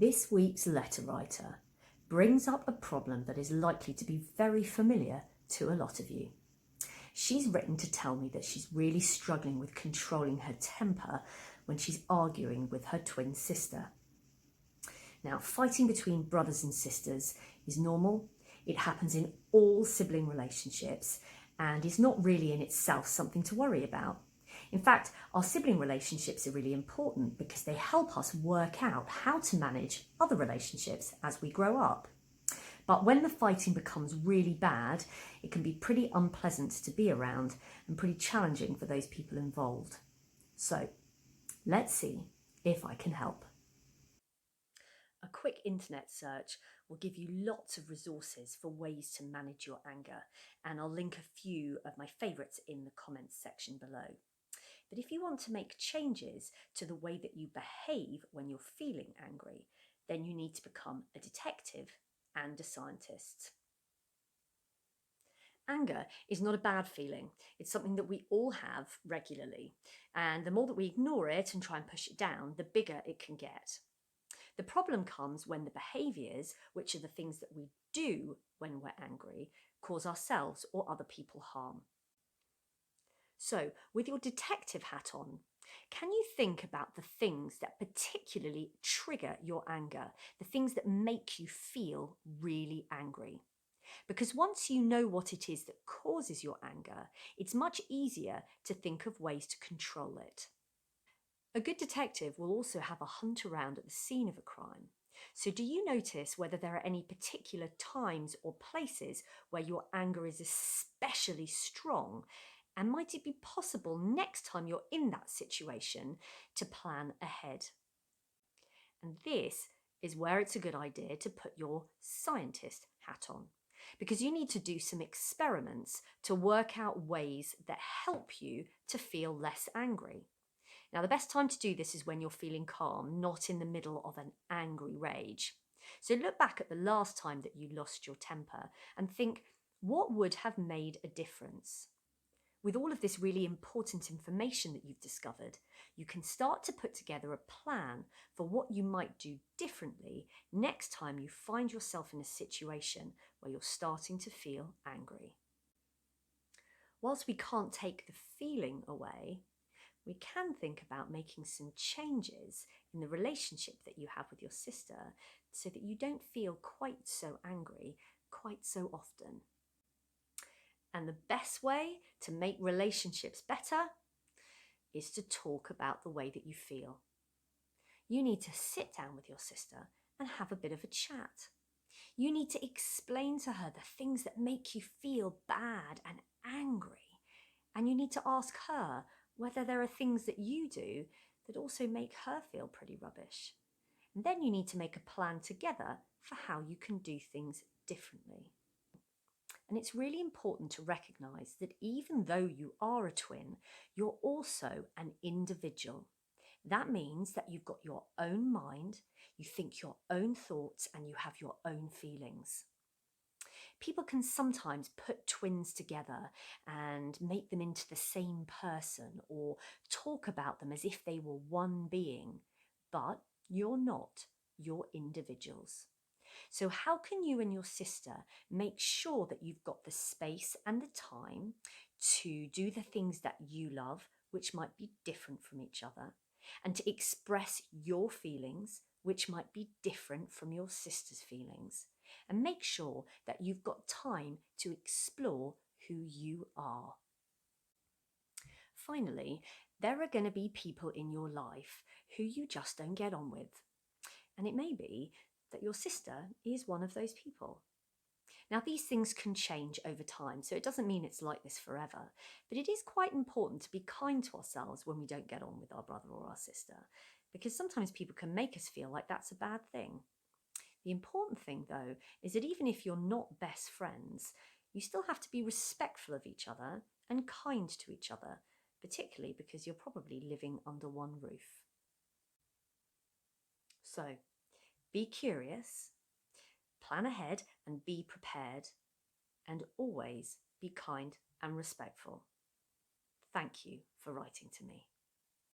This week's letter writer brings up a problem that is likely to be very familiar to a lot of you. She's written to tell me that she's really struggling with controlling her temper when she's arguing with her twin sister. Now, fighting between brothers and sisters is normal. It happens in all sibling relationships and is not really in itself something to worry about. In fact, our sibling relationships are really important because they help us work out how to manage other relationships as we grow up. But when the fighting becomes really bad, it can be pretty unpleasant to be around and pretty challenging for those people involved. So, let's see if I can help. A quick internet search will give you lots of resources for ways to manage your anger, and I'll link a few of my favourites in the comments section below. But if you want to make changes to the way that you behave when you're feeling angry, then you need to become a detective and a scientist. Anger is not a bad feeling. It's something that we all have regularly. And the more that we ignore it and try and push it down, the bigger it can get. The problem comes when the behaviours, which are the things that we do when we're angry, cause ourselves or other people harm. So, with your detective hat on, can you think about the things that particularly trigger your anger, the things that make you feel really angry? Because once you know what it is that causes your anger, it's much easier to think of ways to control it. A good detective will also have a hunt around at the scene of a crime. So do you notice whether there are any particular times or places where your anger is especially strong? And might it be possible next time you're in that situation to plan ahead? And this is where it's a good idea to put your scientist hat on, because you need to do some experiments to work out ways that help you to feel less angry. Now, the best time to do this is when you're feeling calm, not in the middle of an angry rage. So look back at the last time that you lost your temper and think, what would have made a difference? With all of this really important information that you've discovered, you can start to put together a plan for what you might do differently next time you find yourself in a situation where you're starting to feel angry. Whilst we can't take the feeling away, we can think about making some changes in the relationship that you have with your sister so that you don't feel quite so angry quite so often. And the best way to make relationships better is to talk about the way that you feel. You need to sit down with your sister and have a bit of a chat. You need to explain to her the things that make you feel bad and angry. And you need to ask her whether there are things that you do that also make her feel pretty rubbish. And then you need to make a plan together for how you can do things differently. And it's really important to recognise that even though you are a twin, you're also an individual. That means that you've got your own mind, you think your own thoughts, and you have your own feelings. People can sometimes put twins together and make them into the same person or talk about them as if they were one being, but you're not, you're individuals. So how can you and your sister make sure that you've got the space and the time to do the things that you love, which might be different from each other, and to express your feelings, which might be different from your sister's feelings, and make sure that you've got time to explore who you are? Finally, there are going to be people in your life who you just don't get on with. And it may be that your sister is one of those people. Now, these things can change over time, so it doesn't mean it's like this forever, but it is quite important to be kind to ourselves when we don't get on with our brother or our sister, because sometimes people can make us feel like that's a bad thing. The important thing, though, is that even if you're not best friends, you still have to be respectful of each other and kind to each other, particularly because you're probably living under one roof. So, be curious, plan ahead and be prepared, and always be kind and respectful. Thank you for writing to me.